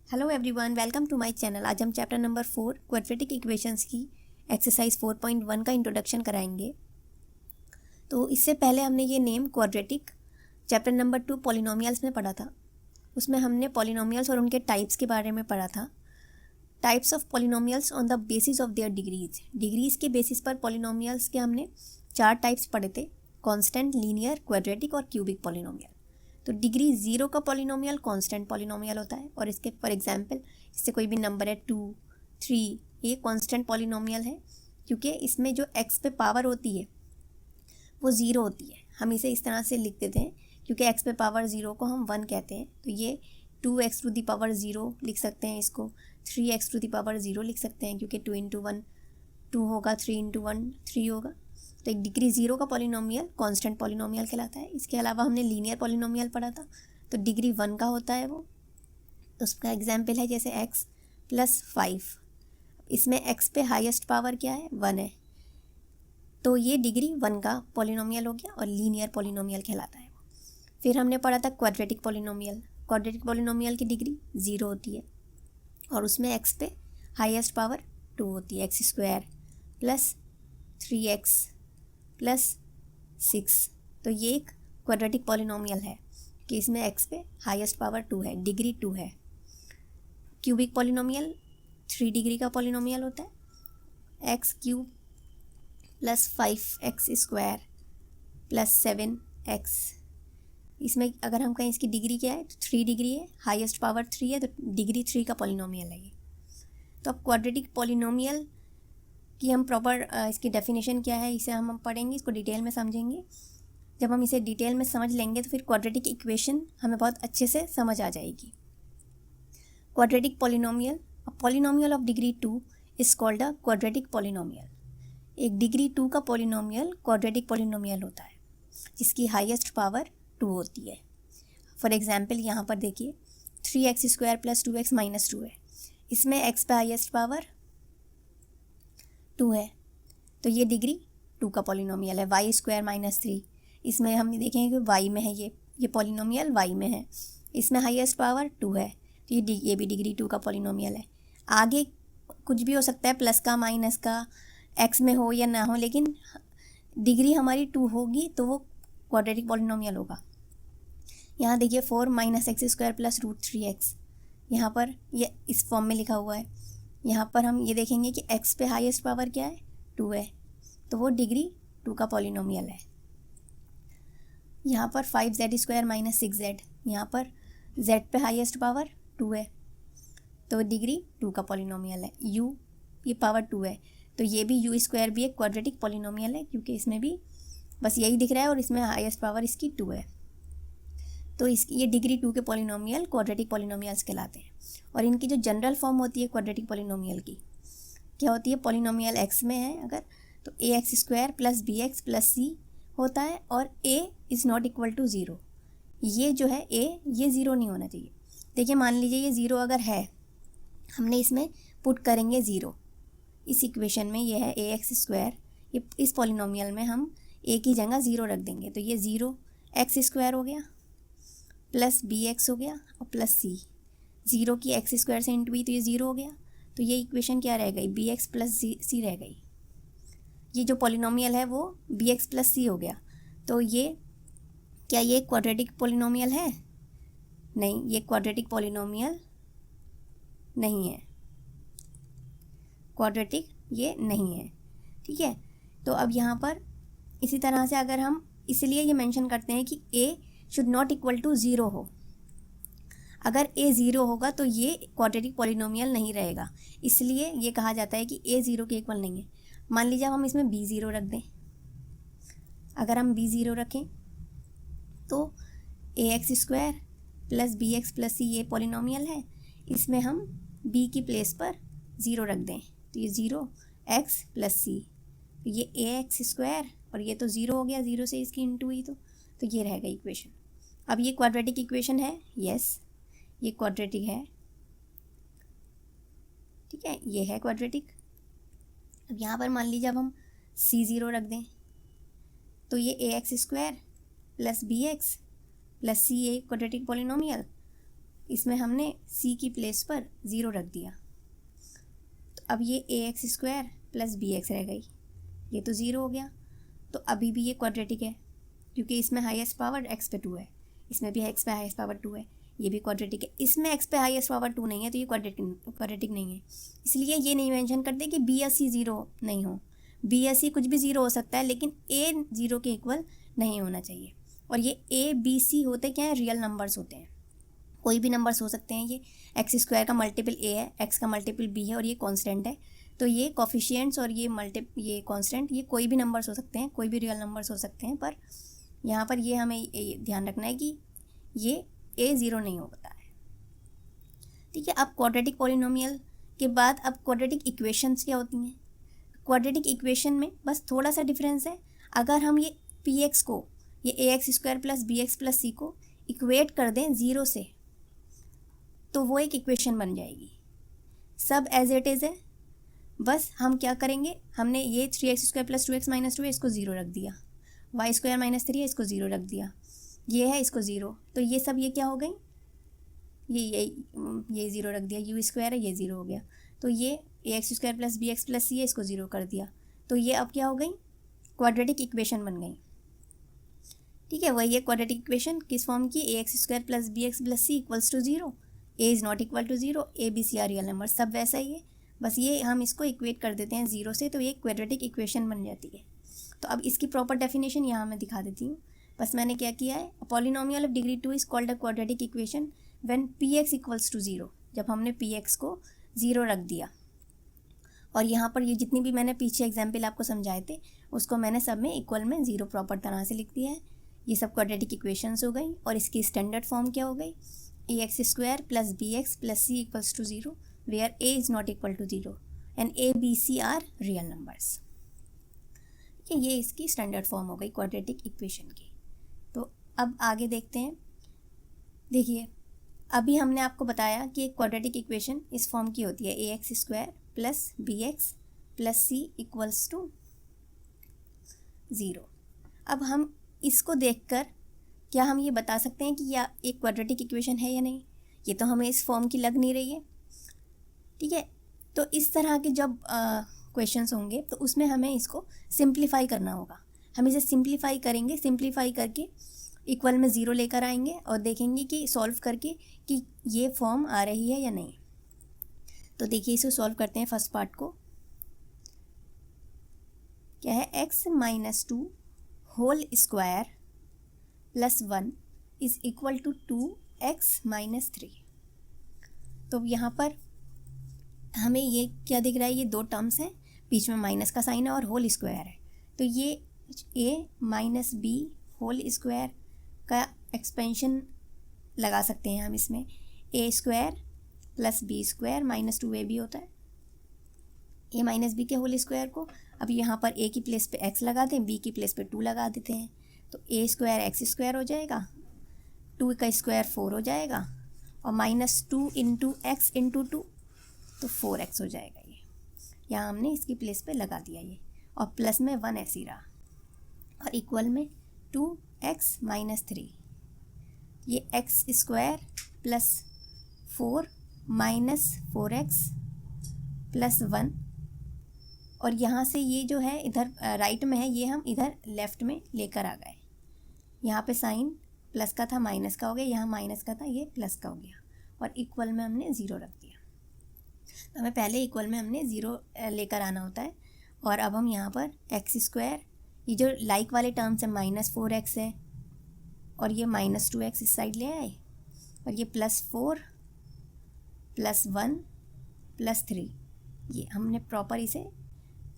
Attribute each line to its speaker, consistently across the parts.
Speaker 1: Hello everyone, welcome to my channel. आज हम chapter number 4 quadratic equations की exercise 4.1 का इंट्रोडक्शन कराएंगे। तो इससे पहले हमने ये name quadratic chapter number 2 polynomials में पढ़ा था। उसमें हमने पॉलिनोमियल्स और उनके टाइप्स के बारे में पढ़ा था। Types of polynomials on the basis of their degrees के बेसिस पर पॉलिनोमियल्स के हमने 4 टाइप्स पढ़े थे: कॉन्स्टेंट, लीनियर, क्वाड्रेटिक और क्यूबिक पॉलिनोमियल। तो डिग्री 0 का पॉलिनोमियल कांस्टेंट पॉलिनोमियल होता है, और इसके फॉर एग्जांपल इससे कोई भी नंबर है 2, 3, ये कांस्टेंट पॉलिनोमियल है क्योंकि इसमें जो x पे पावर होती है वो 0 होती है। हम इसे इस तरह से लिख देते हैं क्योंकि x पे पावर 0 को हम 1 कहते हैं। तो ये 2x टू द पावर 0 लिख सकते हैं, इसको 3x टू द पावर 0 लिख सकते हैं क्योंकि 2 इंटू 1 2 होगा, 3 इंटू 1 3 होगा। तो एक डिग्री 0 का पॉलिनोमियल कांस्टेंट पॉलिनोमियल कहलाता है। इसके अलावा हमने लीनियर पॉलिनोमियल पढ़ा था, तो डिग्री 1 का होता है वो। तो उसका एग्जाम्पल है जैसे x प्लस 5। इसमें x पे हाईएस्ट पावर क्या है? 1 है, तो ये डिग्री 1 का पॉलिनोमियल हो गया और लीनियर पॉलिनोमियल कहलाता है वो। फिर हमने पढ़ा था क्वाड्रेटिक पॉलिनोमियल। क्वाड्रेटिक पॉलिनोमियल की डिग्री 0 होती है और उसमें x पे हाईएस्ट पावर 2 होती है, x² प्लस 3x प्लस 6। तो ये एक क्वाड्रेटिक पॉलिनोमियल है कि इसमें x पे हाईएस्ट पावर 2 है, डिग्री 2 है। क्यूबिक पॉलिनोमियल 3 डिग्री का पॉलिनोमियल होता है, x³ plus 5x² plus 7x। इसमें अगर हम कहें इसकी डिग्री क्या है तो 3 डिग्री है, हाईएस्ट पावर 3 है, तो डिग्री 3 का पॉलिनोमियल है ये। तो अब क्वाड्रेटिक पॉलिनोमियल कि हम प्रॉपर इसकी डेफिनेशन क्या है इसे हम पढ़ेंगे, इसको डिटेल में समझेंगे। जब हम इसे डिटेल में समझ लेंगे तो फिर क्वाड्रेटिक इक्वेशन हमें बहुत अच्छे से समझ आ जाएगी। Quadratic polynomial, a polynomial of degree 2 is called a quadratic polynomial. एक डिग्री 2 का पॉलिनोमियल क्वाड्रेटिक पॉलिनोमियल होता है जिसकी हाईएस्ट पावर 2 होती है। फॉर एग्जाम्पल यहाँ पर देखिए 3x² प्लस 2x माइनस 2 है। इसमें x पे हाईएस्ट पावर 2 है, तो ये डिग्री 2 का पॉलिनोमियल है। y² माइनस 3, इसमें हम देखेंगे कि y में है, ये पॉलिनोमियल y में है, इसमें हाईएस्ट पावर 2 है, तो ये भी डिग्री 2 का पॉलिनोमियल है। आगे कुछ भी हो सकता है, प्लस का माइनस का, x में हो या ना हो, लेकिन डिग्री हमारी 2 होगी तो वो क्वाड्रेटिक पॉलिनोमियल होगा। यहाँ देखिए 4 माइनस x² प्लस √3x, यहाँ पर ये इस फॉर्म में लिखा हुआ है। यहाँ पर हम ये देखेंगे कि x पे हाईएस्ट पावर क्या है? 2 है, तो वो डिग्री 2 का पॉलिनोमियल है। यहाँ पर 5z² माइनस 6z, यहाँ पर z पे हाईएस्ट पावर 2 है, तो डिग्री 2 का पॉलिनोमियल है। u ये पावर 2 है, तो ये भी u² भी एक क्वाड्रेटिक पॉलिनोमियल है क्योंकि इसमें भी बस यही दिख रहा है और इसमें हाईएस्ट पावर इसकी 2 है। तो ये डिग्री 2 के पॉलिनोमियल क्वाड्रेटिक पॉलिनोमियल्स कहलाते हैं। और इनकी जो जनरल फॉर्म होती है क्वाड्रेटिक पॉलिनोमियल की क्या होती है? पॉलिनोमियल x में है अगर, तो ax² plus bx plus c होता है और a is not equal to 0। ये जो है a, ये 0 नहीं होना चाहिए। देखिए मान लीजिए ये 0 अगर है, हमने इसमें पुट करेंगे 0 इस इक्वेशन में। ये है ax², ये इस पॉलिनोमियल में हम a की जगह 0 रख देंगे, तो ये 0x² हो गया प्लस bx हो गया और प्लस c। 0 की x² से इंटू b, तो ये 0 हो गया, तो ये इक्वेशन क्या रह गई? bx प्लस c रह गई। ये जो पॉलिनोमियल है वो bx प्लस c हो गया। तो ये क्या ये क्वाड्रेटिक पॉलिनोमियल है? नहीं, ये क्वाड्रेटिक पॉलिनोमियल नहीं है, क्वाड्रेटिक ये नहीं है। ठीक है, तो अब यहाँ पर इसी तरह से अगर हम इसलिए ये मेंशन करते हैं कि a should not equal to 0 हो। अगर a 0 होगा तो ये क्वाड्रेटिक पॉलिनोमियल नहीं रहेगा, इसलिए ये कहा जाता है कि a 0 के इक्वल नहीं है। मान लीजिए हम इसमें b 0 रख दें। अगर हम b 0 रखें तो ax² plus bx plus c ये पॉलिनोमियल है, इसमें हम b की प्लेस पर 0 रख दें, तो ये 0x प्लस c, तो ये ax² और ये तो 0 हो गया, 0 से इसकी इंटू हुई, तो ये रहेगा इक्वेशन। अब ये क्वाड्रेटिक इक्वेशन है, यस ये क्वाड्रेटिक है। ठीक है, ये है क्वाड्रेटिक। अब यहाँ पर मान लीजिए अब हम c0 रख दें, तो ये ax² plus bx plus c, ये क्वाड्रेटिक पॉलिनोमियल इसमें हमने c की प्लेस पर 0 रख दिया, तो अब ये ax² प्लस bx रह गई, ये तो 0 हो गया। तो अभी भी ये क्वाड्रेटिक है क्योंकि इसमें हाईएस्ट पावर x पे 2 है, इसमें भी x पे हाईएस्ट पावर 2 है, ये भी क्वाड्रेटिक है। इसमें x पे हाईएस्ट पावर 2 नहीं है तो ये क्वाड्रेटिक नहीं है, इसलिए ये नहीं मेंशन करते कि b या c 0 नहीं हो। b या c कुछ भी 0 हो सकता है, लेकिन a 0 के इक्वल नहीं होना चाहिए। और ये a b c होते क्या है, रियल नंबर्स होते हैं, कोई भी नंबर्स हो सकते हैं। ये x² का मल्टीपल a है, x का मल्टीपल b है और ये कांस्टेंट है, तो ये कोफिशिएंट्स और ये कांस्टेंट, ये कोई भी नंबर्स हो सकते हैं, कोई भी रियल नंबर्स हो सकते हैं। पर यहाँ पर ये हमें ध्यान रखना है कि ये a 0 नहीं होता है, ठीक है। अब क्वाड्रेटिक पॉलिनोमियल के बाद अब क्वाड्रेटिक इक्वेशंस क्या होती हैं। क्वाड्रेटिक इक्वेशन में बस थोड़ा सा डिफरेंस है। अगर हम ये px को, ये ax² plus bx plus c को इक्वेट कर दें 0 से, तो वो एक इक्वेशन बन जाएगी। सब एज इट इज़ है, बस हम क्या करेंगे, हमने ये 3x² प्लस 2x माइनस 2 है, इसको 0 रख दिया, y² माइनस 3 है, इसको 0 रख दिया, ये है इसको 0, तो ये सब ये क्या हो गई, ये 0 रख दिया, u² है, ये 0 हो गया। तो ये ax² plus bx plus c है, इसको 0 कर दिया, तो ये अब क्या हो गई, क्वाड्रेटिक इक्वेशन बन गई, ठीक है। वही है क्वाड्रेटिक इक्वेशन किस फॉर्म की, ax² plus bx plus c equals to 0, a is not equal to 0, a b c are real number, सब वैसा ही है, बस ये हम इसको इक्वेट कर देते हैं 0 से, तो ये क्वाड्रेटिक इक्वेशन बन जाती है। तो अब इसकी प्रॉपर डेफिनेशन यहाँ मैं दिखा देती हूँ। बस मैंने क्या किया है, polynomial of degree 2 is called a quadratic equation when px equals to 0, जब हमने px को 0 रख दिया। और यहाँ पर ये जितनी भी मैंने पीछे एग्जाम्पल आपको समझाए थे, उसको मैंने सब में इक्वल में 0 प्रॉपर तरह से लिख दिया है। ये सब क्वाड्रेटिक इक्वेशंस हो गई, और इसकी स्टैंडर्ड फॉर्म क्या हो गई, ax² plus bx plus c equals to 0 where a is not equal to 0 and a b c are real numbers. ये इसकी स्टैंडर्ड फॉर्म हो गई क्वाड्रेटिक इक्वेशन की। तो अब आगे देखते हैं। देखिए, अभी हमने आपको बताया कि एक क्वाड्रेटिक इक्वेशन इस फॉर्म की होती है, ax² plus bx plus c equals to 0। अब हम इसको देखकर क्या हम ये बता सकते हैं कि यह एक क्वाड्रेटिक इक्वेशन है या नहीं, ये तो हमें इस फॉर्म की लग नहीं रही है, ठीक है। तो इस तरह के जब क्वेश्चंस होंगे तो उसमें हमें इसको सिंप्लीफाई करना होगा। हम इसे सिंप्लीफाई करेंगे, सिंप्लीफाई करके इक्वल में 0 लेकर आएंगे और देखेंगे कि सॉल्व करके कि ये फॉर्म आ रही है या नहीं। तो देखिए, इसे सॉल्व करते हैं। फर्स्ट पार्ट को क्या है, x minus 2 whole square plus 1 is equal to 2x minus 3। तो यहाँ पर हमें ये क्या दिख रहा है, ये दो टर्म्स हैं, बीच में माइनस का साइन है और होल स्क्वायर है, तो ये a minus b whole square का एक्सपेंशन लगा सकते हैं हम इसमें। a² plus b² minus 2ab होता है, a माइनस b के होल स्क्वायर को। अब यहाँ पर a की प्लेस पे x लगा दें, b की प्लेस पे 2 लगा देते हैं, तो a² x² हो जाएगा, 2 का स्क्वायर 4 हो जाएगा, और माइनस 2 इंटू एक्स इंटू 2 तो 4x हो जाएगा। ये यहाँ हमने इसकी प्लेस पे लगा दिया ये, और प्लस में 1 ऐसे ही रहा, और इक्वल में 2x माइनस 3, ये x² plus 4 minus 4x plus 1, और यहाँ से ये जो है इधर राइट में है, ये हम इधर लेफ़्ट में लेकर आ गए। यहाँ पे साइन प्लस का था माइनस का हो गया, यहाँ माइनस का था ये प्लस का हो गया, और इक्वल में हमने 0 रख दिया। तो हमें पहले इक्वल में हमने 0 लेकर आना होता है। और अब हम यहाँ पर x², ये जो लाइक वाले टर्म्स है, माइनस 4x है और ये माइनस 2x इस साइड ले आए, और ये प्लस 4 प्लस 1 प्लस 3, ये हमने प्रॉपर इसे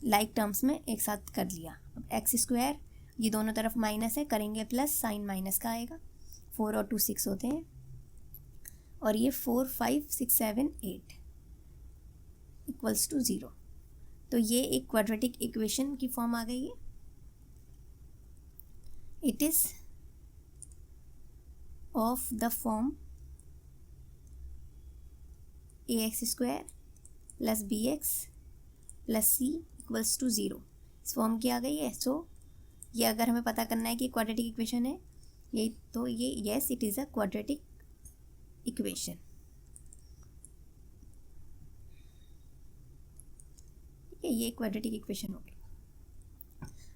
Speaker 1: लाइक टर्म्स में एक साथ कर लिया। अब x², ये दोनों तरफ माइनस है, करेंगे प्लस, साइन माइनस का आएगा, 4 और 2 6 होते हैं, और ये 4 5 6 7 8 इक्वल्स टू 0। तो ये एक क्वाड्रेटिक इक्वेशन की फॉर्म आ गई है। It is of the form ax² plus bx plus c equals to 0, इस फॉर्म की आ गई है। सो ये अगर हमें पता करना है कि क्वाड्रेटिक इक्वेशन है ये, तो ये yes it is a quadratic equation. ये क्वाड्रेटिक इक्वेशन हो गई।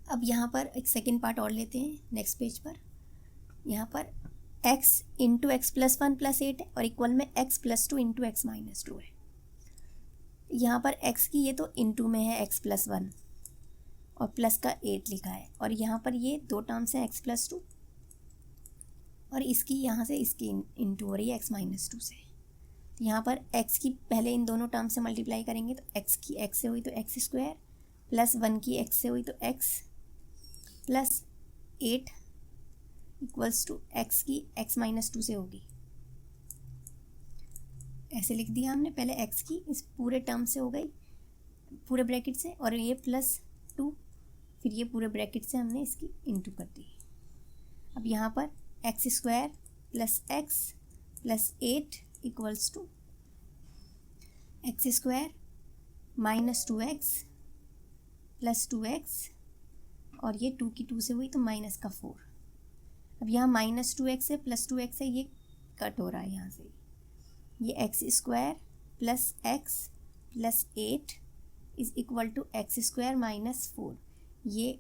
Speaker 1: अब यहाँ पर एक सेकेंड पार्ट और लेते हैं नेक्स्ट पेज पर। यहाँ पर x into x plus 1 plus 8 है और इक्वल में x plus 2 into x minus 2 है। यहाँ पर x की ये तो इंटू में है x प्लस 1 और प्लस का 8 लिखा है, और यहाँ पर ये दो टर्म्स हैं x प्लस 2 और इसकी यहाँ से इसकी इंटू हो रही है x माइनस 2 से। तो यहाँ पर x की पहले इन दोनों टर्म से मल्टीप्लाई करेंगे तो x की x से हुई तो एक्स स्क्वायर, प्लस 1 की x से हुई तो x, plus 8 equals to x की x माइनस 2 से होगी। ऐसे लिख दिया हमने, पहले x की इस पूरे टर्म से हो गई पूरे ब्रैकेट से, और ये प्लस 2 फिर ये पूरे ब्रैकेट से हमने इसकी इंटू कर दी। अब यहाँ पर x square plus x plus 8 equals to x square minus 2x plus 2x, और ये 2 की 2 से हुई तो माइनस का 4। अब यहाँ माइनस 2x है प्लस 2x है, ये कट हो रहा है यहाँ से, ये x square plus x plus 8 is equal to x square minus 4, ये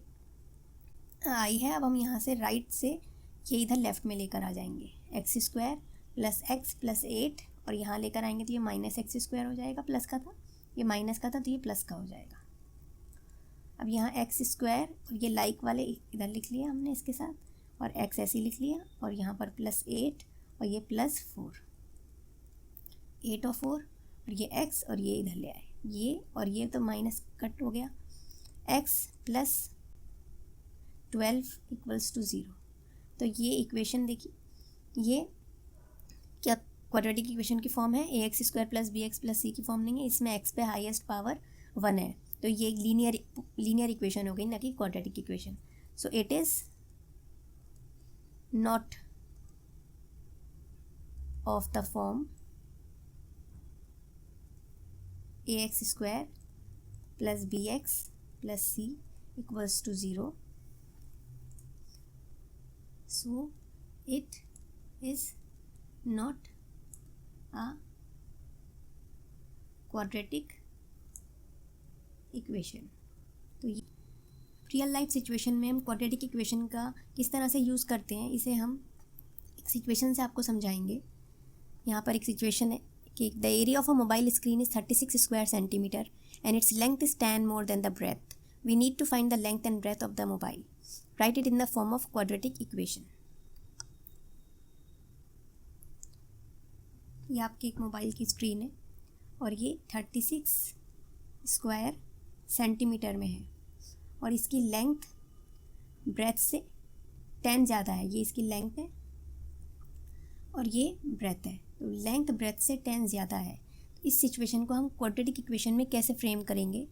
Speaker 1: आई है। अब हम यहाँ से राइट से ये इधर लेफ़्ट में लेकर आ जाएंगे, x square plus x plus 8, और यहाँ लेकर आएंगे तो ये माइनस एक्स स्क्वायर हो जाएगा, प्लस का था ये माइनस का था तो ये प्लस का हो जाएगा। अब यहाँ एक्स स्क्वायर और ये लाइक वाले इधर लिख लिया हमने इसके साथ, और एक्स ऐसे ही लिख लिया, और यहाँ पर प्लस 8 और ये प्लस 4, 8 और 4 और ये एक्स और ये इधर ले आए, ये और ये तो माइनस कट हो गया, एक्स प्लस 12 इक्वल्स टू 0। तो ये इक्वेशन देखिए, ये क्या क्वाड्रेटिक इक्वेशन की फॉर्म है, a x square plus b x plus c की फॉर्म नहीं है, इसमें एक्स पे हाईएस्ट पावर 1 है, तो ये लीनियर इक्वेशन हो गई, ना कि quadratic equation. So it is not of the form a x square plus b x plus c equals to 0। So it is not a quadratic equation। तो real life situation में हम quadratic equation का किस तरह से use करते हैं, इसे हम एक सिचुएशन से आपको समझाएंगे। यहाँ पर एक सिचुएशन है कि the area of a mobile screen is 36 square centimetre and its length is 10 more than the breadth. We need to find the length and breadth of the mobile. Write it in the form of quadratic equation. ये आपकी एक mobile की screen है और ये 36 square centimetre में है, और इसकी लेंथ ब्रेथ से 10 ज़्यादा है, ये इसकी लेंथ है और ये ब्रेथ है, तो लेंथ ब्रेथ से 10 ज़्यादा है। इस सिचुएशन को हम क्वाड्रेटिक इक्वेशन में कैसे फ्रेम करेंगे,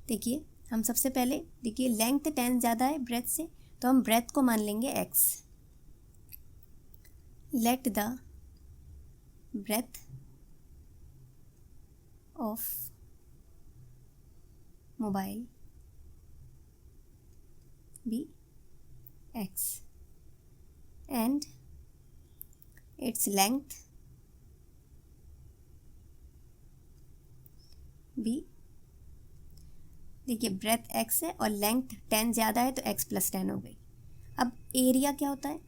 Speaker 1: देखिए हम सबसे पहले देखिए लेंथ 10 ज़्यादा है ब्रेथ से, तो हम ब्रेथ को मान लेंगे x। Let the breadth of mobile be x and its length be, देखिए ब्रेथ x है और लेंथ 10 ज़्यादा है तो x प्लस 10 हो गई। अब एरिया क्या होता है,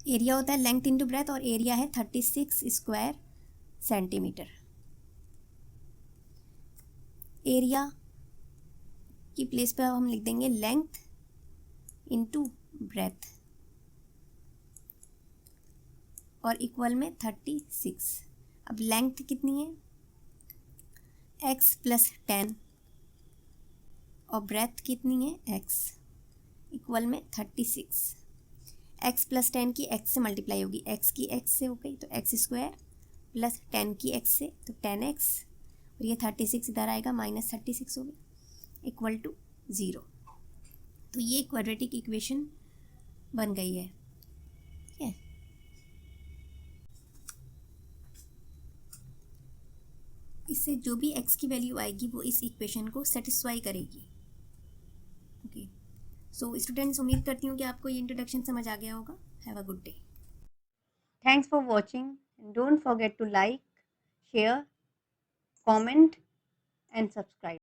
Speaker 1: एरिया होता है लेंथ इंटू ब्रेथ, और एरिया है 36 स्क्वायर सेंटीमीटर। एरिया की प्लेस पे हम लिख देंगे लेंथ इंटू ब्रेथ और इक्वल में 36। अब लेंथ कितनी है, x प्लस 10, और ब्रेथ कितनी है x, इक्वल में 36। x प्लस 10 की x से मल्टीप्लाई होगी, x की x से हो गई तो एक्स स्क्वायर प्लस 10 की x से तो 10x, और ये 36 इधर आएगा माइनस 36 होगी, इक्वल टू 0। तो ये क्वाड्रेटिक इक्वेशन बन गई है, ठीक है। इससे जो भी x की वैल्यू आएगी वो इस इक्वेशन को सेटिस्फाई करेगी। ओके, सो स्टूडेंट्स उम्मीद करती हूँ कि आपको ये इंट्रोडक्शन समझ आ गया होगा। Have a good day. Thanks for watching, and don't forget to like, share, comment and subscribe.